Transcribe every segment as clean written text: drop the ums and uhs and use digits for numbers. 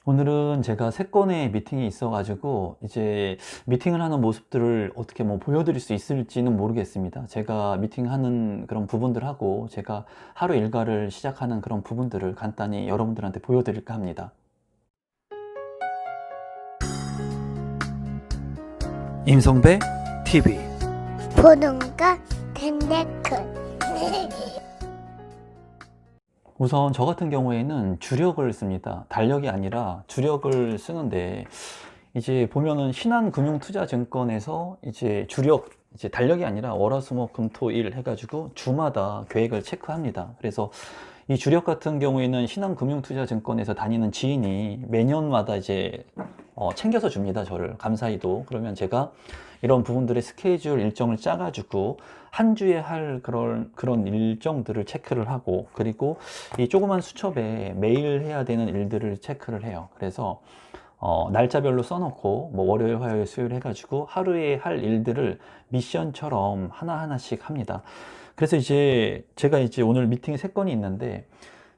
오늘은 제가 세 건의 미팅이 있어가지고 이제 미팅을 하는 모습들을 어떻게 뭐 보여드릴 수 있을지는 모르겠습니다. 제가 미팅하는 그런 부분들하고 제가 하루 일과를 시작하는 그런 부분들을 간단히 여러분들한테 보여드릴까 합니다. 임성배 TV. 보는가 덴데크. 우선 저 같은 경우에는 주력을 씁니다. 달력이 아니라 주력을 쓰는데, 이제 보면은 신한금융투자증권에서 이제 주력, 이제 달력이 아니라 월화수목금토일 해가지고 주마다 계획을 체크합니다. 그래서 이 주력 같은 경우에는 신한금융투자증권에서 다니는 지인이 매년마다 이제 챙겨서 줍니다. 저를 감사히도. 그러면 제가 이런 부분들의 스케줄 일정을 짜가지고 한 주에 할 그런 일정들을 체크를 하고, 그리고 이 조그만 수첩에 매일 해야 되는 일들을 체크를 해요. 그래서 날짜별로 써놓고 뭐 월요일, 화요일, 수요일 해가지고 하루에 할 일들을 미션처럼 하나하나씩 합니다. 그래서 이제 제가 이제 오늘 미팅이 3건이 있는데,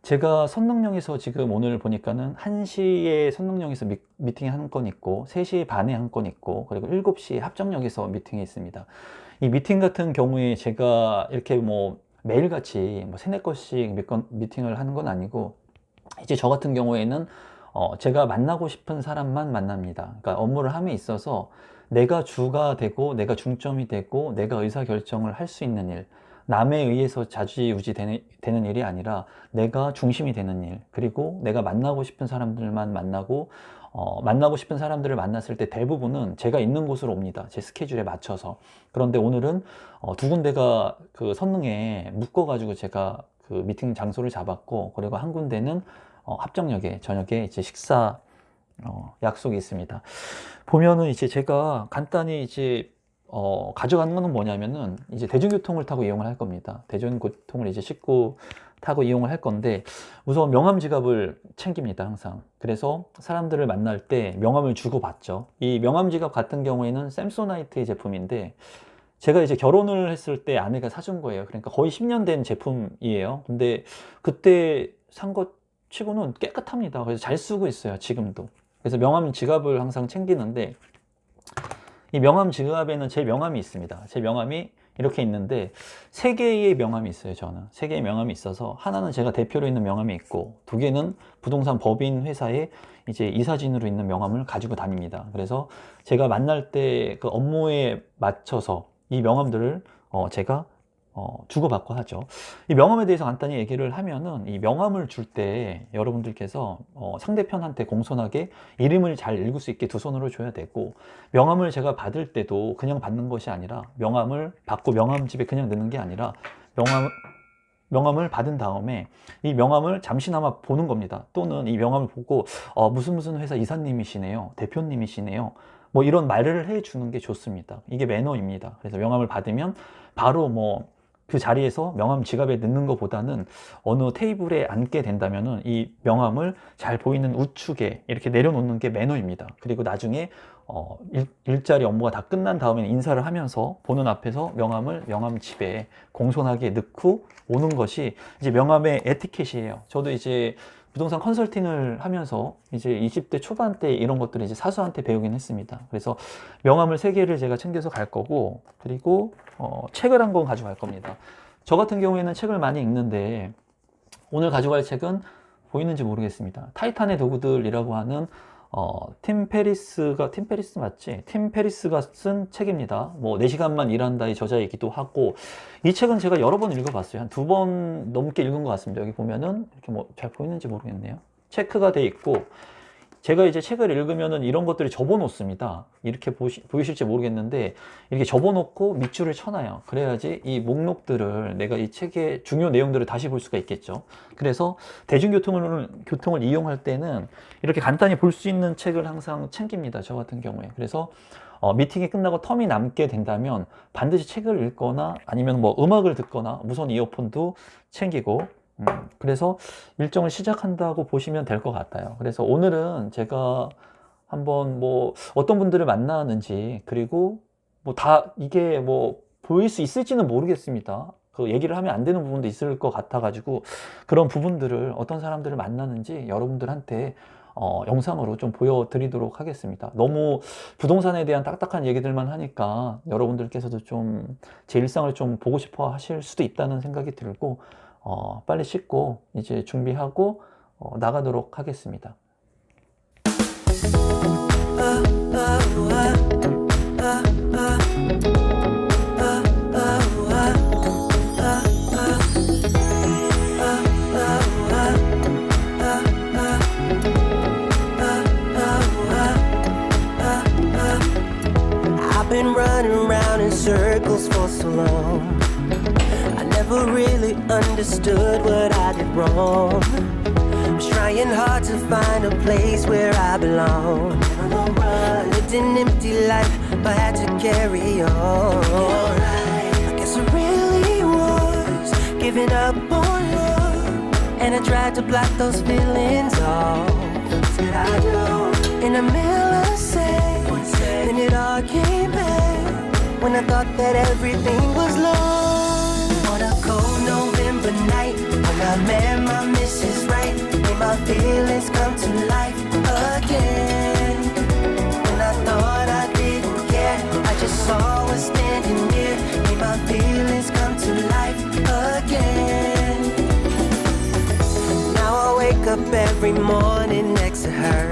제가 선릉역에서 지금 오늘 보니까는 1시에 선릉역에서 미팅이 한 건 있고 3시 반에 한 건 있고 그리고 7시에 합정역에서 미팅이 있습니다. 이 미팅 같은 경우에 제가 이렇게 뭐 매일같이 뭐 3-4건씩 미팅을 하는 건 아니고, 이제 저 같은 경우에는 제가 만나고 싶은 사람만 만납니다. 그러니까 업무를 함에 있어서 내가 주가 되고 내가 중점이 되고 내가 의사결정을 할 수 있는 일, 남에 의해서 좌지우지 되는 일이 아니라 내가 중심이 되는 일, 그리고 내가 만나고 싶은 사람들만 만나고, 만나고 싶은 사람들을 만났을 때 대부분은 제가 있는 곳으로 옵니다. 제 스케줄에 맞춰서. 그런데 오늘은 두 군데가 그 선릉에 묶어가지고 제가 그 미팅 장소를 잡았고, 그리고 한 군데는 합정역에 저녁에 이제 식사 약속이 있습니다. 보면은 이제 제가 간단히 이제 가져가는 거는 뭐냐면은 이제 대중교통을 타고 이용을 할 겁니다. 대중교통을 이제 싣고 타고 이용을 할 건데, 우선 명함 지갑을 챙깁니다, 항상. 그래서 사람들을 만날 때 명함을 주고 받죠. 이 명함 지갑 같은 경우에는 샘소나이트의 제품인데, 제가 이제 결혼을 했을 때 아내가 사준 거예요. 그러니까 거의 10년 된 제품이에요. 근데 그때 산 것 치고는 깨끗합니다. 그래서 잘 쓰고 있어요, 지금도. 그래서 명함 지갑을 항상 챙기는데, 이 명함 지갑에는 제 명함이 있습니다. 제 명함이 이렇게 있는데 3개의 명함이 있어요. 저는 3개의 명함이 있어서, 하나는 제가 대표로 있는 명함이 있고, 2개는 부동산 법인 회사에 이제 이사진으로 있는 명함을 가지고 다닙니다. 그래서 제가 만날 때 그 업무에 맞춰서 이 명함들을 제가 주고받고 하죠. 이 명함에 대해서 간단히 얘기를 하면은, 이 명함을 줄 때 여러분들께서 상대편한테 공손하게 이름을 잘 읽을 수 있게 두 손으로 줘야 되고, 명함을 제가 받을 때도 그냥 받는 것이 아니라, 명함을 받고 명함집에 그냥 넣는 게 아니라 명함을 받은 다음에 이 명함을 잠시나마 보는 겁니다. 또는 이 명함을 보고 무슨 무슨 회사 이사님이시네요, 대표님이시네요, 뭐 이런 말을 해주는 게 좋습니다. 이게 매너입니다. 그래서 명함을 받으면 바로 뭐 그 자리에서 명함 지갑에 넣는 것보다는 어느 테이블에 앉게 된다면은 이 명함을 잘 보이는 우측에 이렇게 내려놓는 게 매너입니다. 그리고 나중에 일자리 업무가 다 끝난 다음에 인사를 하면서 보는 앞에서 명함을 명함집에 공손하게 넣고 오는 것이 이제 명함의 에티켓이에요. 저도 이제 부동산 컨설팅을 하면서 이제 20대 초반 때 이런 것들을 이제 사수한테 배우긴 했습니다. 그래서 명함을 3개를 제가 챙겨서 갈 거고, 그리고 책을 한 권 가져갈 겁니다. 저 같은 경우에는 책을 많이 읽는데, 오늘 가져갈 책은 보이는지 모르겠습니다. 타이탄의 도구들이라고 하는 팀 페리스 맞지? 팀 페리스가 쓴 책입니다. 뭐 4시간만 일한다의 저자이기도 하고, 이 책은 제가 여러 번 읽어봤어요. 한 2번 넘게 읽은 것 같습니다. 여기 보면은 이렇게 뭐 잘 보이는지 모르겠네요. 체크가 돼 있고, 제가 이제 책을 읽으면은 이런 것들을 접어 놓습니다. 이렇게 보이실지 모르겠는데, 이렇게 접어 놓고 밑줄을 쳐놔요. 그래야지 이 목록들을, 내가 이 책의 중요 내용들을 다시 볼 수가 있겠죠. 그래서 교통을 이용할 때는 이렇게 간단히 볼 수 있는 책을 항상 챙깁니다. 저 같은 경우에. 그래서 미팅이 끝나고 텀이 남게 된다면 반드시 책을 읽거나 아니면 뭐 음악을 듣거나 무선 이어폰도 챙기고, 그래서 일정을 시작한다고 보시면 될 것 같아요. 그래서 오늘은 제가 한번 뭐 어떤 분들을 만나는지, 그리고 뭐 다 이게 뭐 보일 수 있을지는 모르겠습니다. 그 얘기를 하면 안 되는 부분도 있을 것 같아 가지고, 그런 부분들을, 어떤 사람들을 만나는지 여러분들한테 영상으로 좀 보여드리도록 하겠습니다. 너무 부동산에 대한 딱딱한 얘기들만 하니까 여러분들께서도 좀 제 일상을 좀 보고 싶어 하실 수도 있다는 생각이 들고 빨리 씻고 이제 준비하고 나가도록 하겠습니다. I've been running around in circles for so long. I never really understood what I did wrong. Was trying hard to find a place where I belong. I lived an empty life, but had to carry on. I guess I really was giving up on love, and I tried to block those feelings off. What did I do? In a millisecond, then it all came back when I thought that everything was lost. On a cold November night, when I met my Mrs. Right, made my feelings come to life again. When I thought I didn't care, I just saw her standing near, made my feelings come to life again. Now I wake up every morning next to her.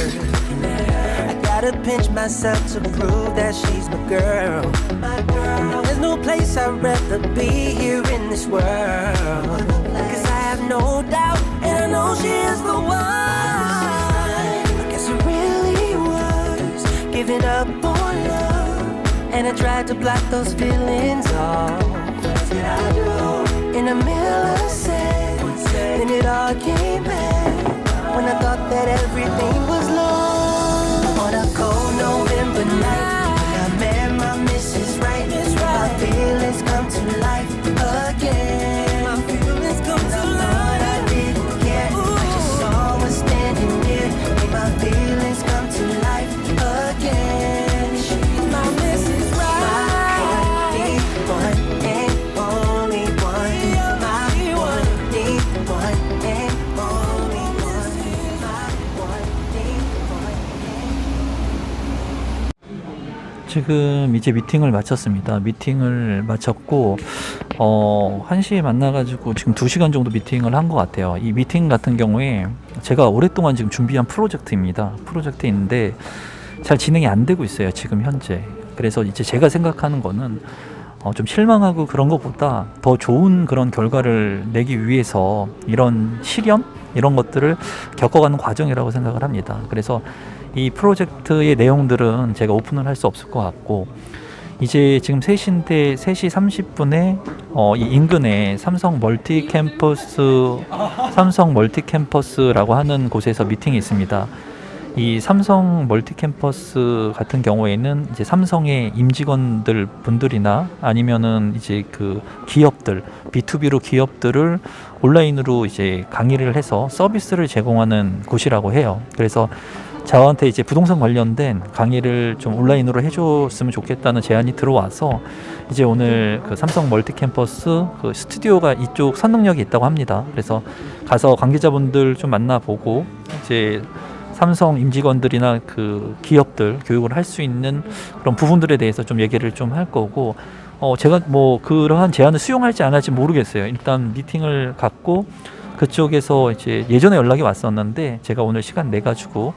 I gotta pinch myself to prove that she's my girl. Now there's no place I'd rather be here in this world. Cause I have no doubt, and I know she is the one. I guess I really was giving up on love, and I tried to block those feelings off. What did I do? In a millisecond, then it all came back when I thought that everything was lost. On a cold November night, when I met my Mrs. Right, my feelings come to life again. My feelings come to life. I didn't care, I just saw her standing near, made my feelings come to life again. She's my Mrs. Right, my one and only one. My one and one and only one. My one and one. 지금 이제 미팅을 마쳤습니다. 미팅을 마쳤고 1시에 만나가지고 지금 2시간 정도 미팅을 한 것 같아요. 이 미팅 같은 경우에 제가 오랫동안 지금 준비한 프로젝트입니다. 프로젝트인데 잘 진행이 안 되고 있어요, 지금 현재. 그래서 이제 제가 생각하는 거는 좀 실망하고 그런 것보다 더 좋은 그런 결과를 내기 위해서 이런 시련? 이런 것들을 겪어가는 과정이라고 생각을 합니다. 그래서 이 프로젝트의 내용들은 제가 오픈을 할 수 없을 것 같고, 이제 지금 3시인데 3시 30분에 이 인근에 삼성 멀티캠퍼스라고 하는 곳에서 미팅이 있습니다. 이 삼성 멀티캠퍼스 같은 경우에는 이제 삼성의 임직원들 분들이나 아니면은 이제 그 기업들, B2B로 기업들을 온라인으로 이제 강의를 해서 서비스를 제공하는 곳이라고 해요. 그래서 저한테 이제 부동산 관련된 강의를 좀 온라인으로 해줬으면 좋겠다는 제안이 들어와서 이제 오늘 그 삼성 멀티캠퍼스 그 스튜디오가 이쪽 선릉역에 있다고 합니다. 그래서 가서 관계자분들 좀 만나보고 이제 삼성 임직원들이나 그 기업들 교육을 할 수 있는 그런 부분들에 대해서 좀 얘기를 좀 할 거고, 제가 뭐 그러한 제안을 수용할지 안 할지 모르겠어요. 일단 미팅을 갖고 그쪽에서 이제 예전에 연락이 왔었는데 제가 오늘 시간 내 가지고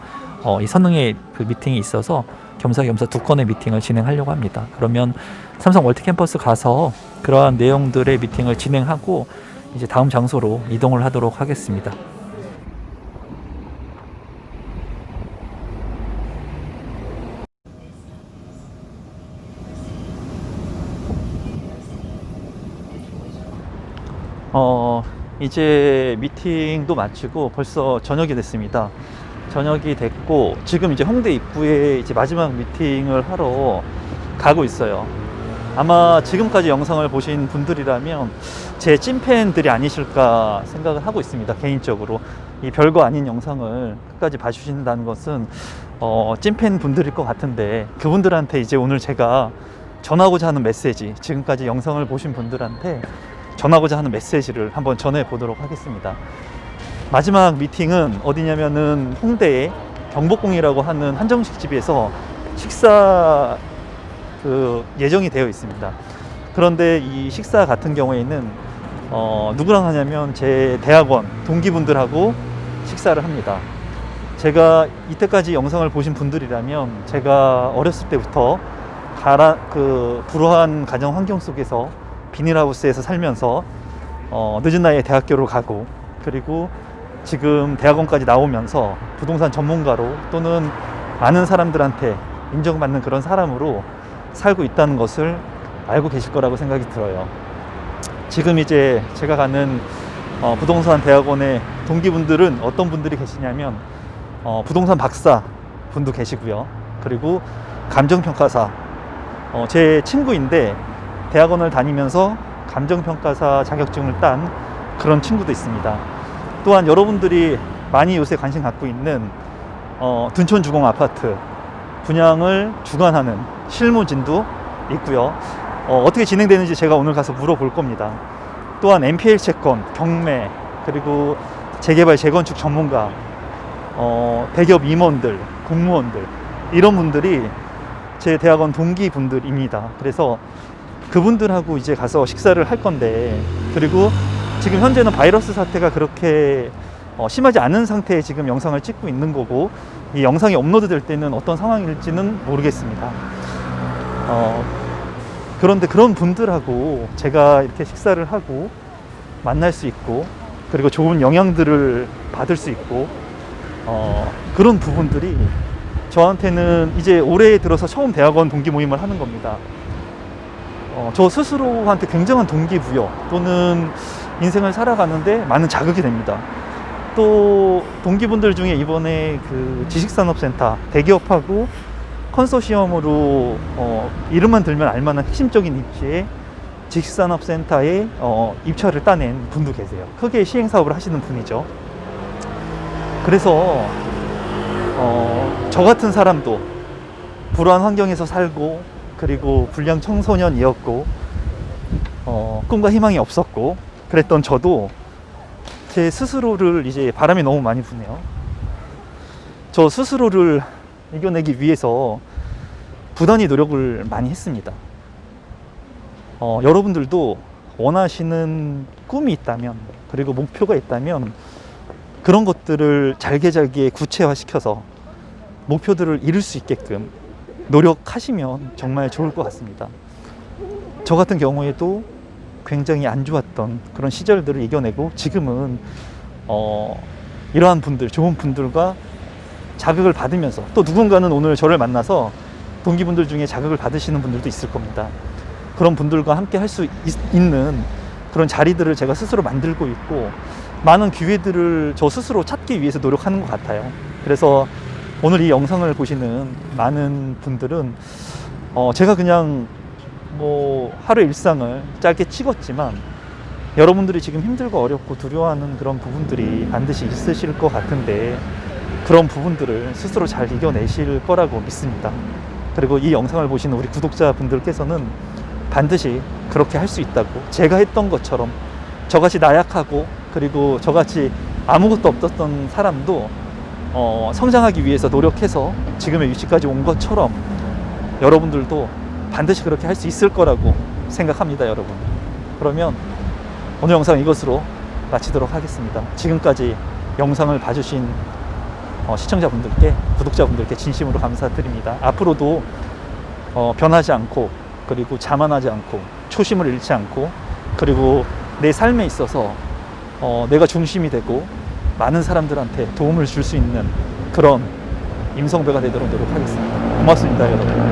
이 선릉에 그 미팅이 있어서 겸사겸사 2건의 미팅을 진행하려고 합니다. 그러면 삼성 멀티캠퍼스 가서 그러한 내용들의 미팅을 진행하고 이제 다음 장소로 이동을 하도록 하겠습니다. 이제 미팅도 마치고 벌써 저녁이 됐습니다. 저녁이 됐고 지금 이제 홍대 입구에 이제 마지막 미팅을 하러 가고 있어요. 아마 지금까지 영상을 보신 분들이라면 제 찐팬들이 아니실까 생각을 하고 있습니다. 개인적으로 이 별거 아닌 영상을 끝까지 봐주신다는 것은 찐팬 분들일 것 같은데, 그분들한테 이제 오늘 제가 전하고자 하는 메시지, 지금까지 영상을 보신 분들한테 전하고자 하는 메시지를 한번 전해 보도록 하겠습니다. 마지막 미팅은 어디냐면은 홍대에 경복궁이라고 하는 한정식 집에서 식사 예정이 되어 있습니다. 그런데 이 식사 같은 경우에는 누구랑 하냐면 제 대학원 동기분들하고 식사를 합니다. 제가 이때까지 영상을 보신 분들이라면 제가 어렸을 때부터 불우한 가정 환경 속에서 비닐하우스에서 살면서 늦은 나이에 대학교를 가고, 그리고 지금 대학원까지 나오면서 부동산 전문가로 또는 많은 사람들한테 인정받는 그런 사람으로 살고 있다는 것을 알고 계실 거라고 생각이 들어요. 지금 이제 제가 가는 부동산 대학원의 동기분들은 어떤 분들이 계시냐면 부동산 박사 분도 계시고요. 그리고 감정평가사, 제 친구인데 대학원을 다니면서 감정평가사 자격증을 딴 그런 친구도 있습니다. 또한 여러분들이 많이 요새 관심 갖고 있는 둔촌주공 아파트 분양을 주관하는 실무진도 있고요. 어떻게 진행되는지 제가 오늘 가서 물어볼 겁니다. 또한 NPL 채권, 경매, 그리고 재개발, 재건축 전문가, 대기업 임원들, 공무원들, 이런 분들이 제 대학원 동기분들입니다. 그래서 그분들하고 이제 가서 식사를 할 건데, 그리고 지금 현재는 바이러스 사태가 그렇게 심하지 않은 상태에 지금 영상을 찍고 있는 거고, 이 영상이 업로드 될 때는 어떤 상황일지는 모르겠습니다. 그런데 그런 분들하고 제가 이렇게 식사를 하고 만날 수 있고, 그리고 좋은 영향들을 받을 수 있고, 그런 부분들이 저한테는 이제 올해 들어서 처음 대학원 동기 모임을 하는 겁니다. 저 스스로한테 굉장한 동기부여 또는 인생을 살아가는데 많은 자극이 됩니다. 또 동기분들 중에 이번에 그 지식산업센터 대기업하고 컨소시엄으로 이름만 들면 알만한 핵심적인 입지에 지식산업센터에 입찰을 따낸 분도 계세요. 크게 시행사업을 하시는 분이죠. 그래서 저 같은 사람도 불우한 환경에서 살고, 그리고 불량 청소년이었고, 꿈과 희망이 없었고, 그랬던 저도 제 스스로를 이제 바람이 너무 많이 부네요. 저 스스로를 이겨내기 위해서 부단히 노력을 많이 했습니다. 여러분들도 원하시는 꿈이 있다면, 그리고 목표가 있다면 그런 것들을 잘게 구체화시켜서 목표들을 이룰 수 있게끔 노력하시면 정말 좋을 것 같습니다. 저 같은 경우에도 굉장히 안 좋았던 그런 시절들을 이겨내고, 지금은 이러한 분들, 좋은 분들과 자극을 받으면서, 또 누군가는 오늘 저를 만나서 동기분들 중에 자극을 받으시는 분들도 있을 겁니다. 그런 분들과 함께 할 수 있는 그런 자리들을 제가 스스로 만들고 있고, 많은 기회들을 저 스스로 찾기 위해서 노력하는 것 같아요. 그래서 오늘 이 영상을 보시는 많은 분들은 제가 그냥 하루 일상을 짧게 찍었지만, 여러분들이 지금 힘들고 어렵고 두려워하는 그런 부분들이 반드시 있으실 것 같은데, 그런 부분들을 스스로 잘 이겨내실 거라고 믿습니다. 그리고 이 영상을 보시는 우리 구독자분들께서는 반드시 그렇게 할 수 있다고, 제가 했던 것처럼 저같이 나약하고, 그리고 저같이 아무것도 없었던 사람도 성장하기 위해서 노력해서 지금의 위치까지 온 것처럼 여러분들도 반드시 그렇게 할 수 있을 거라고 생각합니다, 여러분. 그러면 오늘 영상 이것으로 마치도록 하겠습니다. 지금까지 영상을 봐주신 시청자분들께, 구독자분들께 진심으로 감사드립니다. 앞으로도 변하지 않고, 그리고 자만하지 않고, 초심을 잃지 않고, 그리고 내 삶에 있어서 내가 중심이 되고 많은 사람들한테 도움을 줄 수 있는 그런 임성배가 되도록 노력하겠습니다. 고맙습니다, 여러분.